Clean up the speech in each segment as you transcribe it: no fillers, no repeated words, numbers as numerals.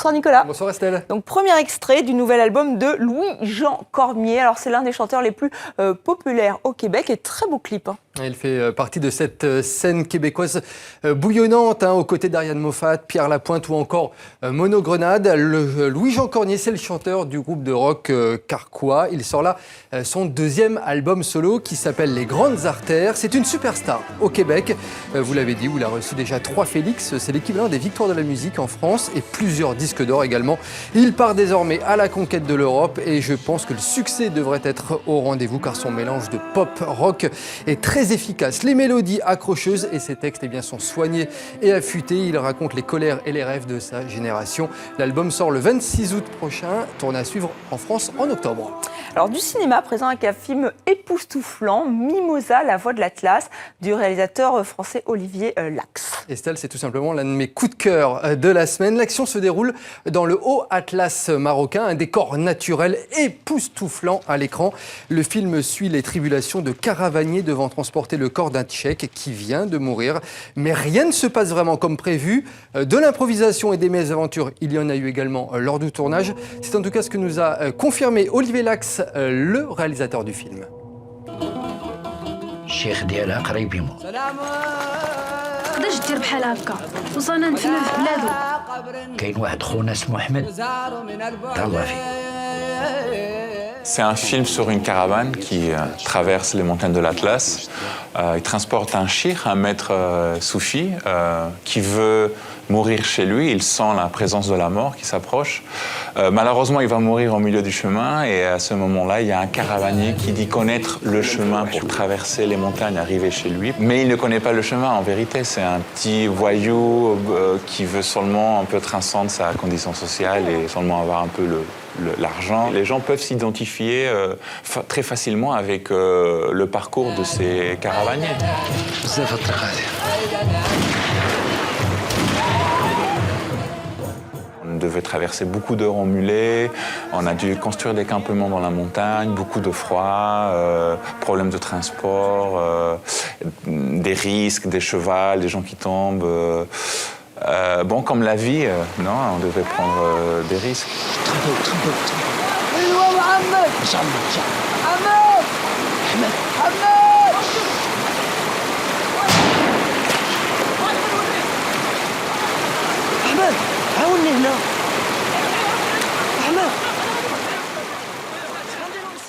Bonsoir Nicolas. Bonsoir Estelle. Donc premier extrait du nouvel album de Louis-Jean Cormier. Alors c'est l'un des chanteurs les plus populaires au Québec et très beau clip. Il fait partie de cette scène québécoise bouillonnante, aux côtés d'Ariane Moffat, Pierre Lapointe ou encore Mono Grenade. Louis-Jean Cormier, c'est le chanteur du groupe de rock Carquois. Il sort là son deuxième album solo qui s'appelle Les Grandes Artères. C'est une superstar au Québec. Vous l'avez dit, où il a reçu déjà 3 Félix. C'est l'équivalent des victoires de la musique en France et plusieurs disques d'or également. Il part désormais à la conquête de l'Europe et je pense que le succès devrait être au rendez-vous car son mélange de pop rock est très efficace. Les mélodies accrocheuses et ses textes sont soignés et affûtés. Il raconte les colères et les rêves de sa génération. L'album sort le 26 août prochain, tourné à suivre en France en octobre. Alors du cinéma, présent avec un film époustouflant, Mimosa, la voix de l'Atlas, du réalisateur français Olivier Lacks. Estelle, c'est tout simplement l'un de mes coups de cœur de la semaine. L'action se déroule dans le Haut Atlas marocain, un décor naturel époustouflant à l'écran. Le film suit les tribulations de caravaniers devant transporter le corps d'un Tchèque qui vient de mourir. Mais rien ne se passe vraiment comme prévu. De l'improvisation et des mésaventures, il y en a eu également lors du tournage. C'est en tout cas ce que nous a confirmé Olivier Lacks, le réalisateur du film. الشيخ ديالها قريب يموت. تقدرش دير بحال هكا وصلنا نتسنى في بلادو. كاين واحد خونا اسمه احمد تهلا فيه. C'est un film sur une caravane qui traverse les montagnes de l'Atlas. Il transporte un shir, un maître soufi, qui veut mourir chez lui. Il sent la présence de la mort qui s'approche. Malheureusement, il va mourir au milieu du chemin et à ce moment-là, il y a un caravanier qui dit connaître le chemin pour traverser les montagnes, arriver chez lui. Mais il ne connaît pas le chemin, en vérité. C'est un petit voyou qui veut seulement un peu transcendre sa condition sociale et seulement avoir un peu l'argent. Les gens peuvent s'identifier très facilement avec le parcours de ces caravaniers. On devait traverser beaucoup d'heures en mulet, on a dû construire des campements dans la montagne, beaucoup de froid, problèmes de transport, des risques, des chevals, des gens qui tombent. Bon, comme la vie, non, on devait prendre des risques.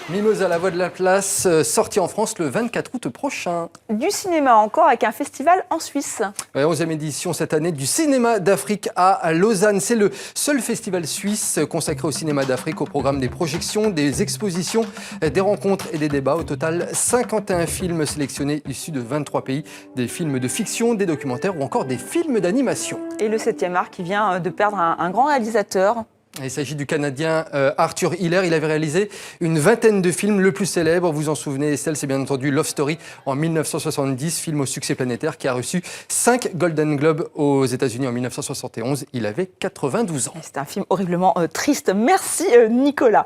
Mimosa, la voix de l'Atlas, sorti en France le 24 août prochain. Du cinéma encore avec un festival en Suisse. 11e édition cette année du Cinéma d'Afrique à Lausanne. C'est le seul festival suisse consacré au cinéma d'Afrique, au programme des projections, des expositions, des rencontres et des débats. Au total, 51 films sélectionnés issus de 23 pays, des films de fiction, des documentaires ou encore des films d'animation. Et le 7e art qui vient de perdre un grand réalisateur. Il s'agit du Canadien Arthur Hiller. Il avait réalisé une vingtaine de films. Le plus célèbre, vous en souvenez, Estelle, c'est bien entendu Love Story en 1970, film au succès planétaire qui a reçu 5 Golden Globes aux États-Unis en 1971. Il avait 92 ans. C'est un film horriblement triste. Merci Nicolas.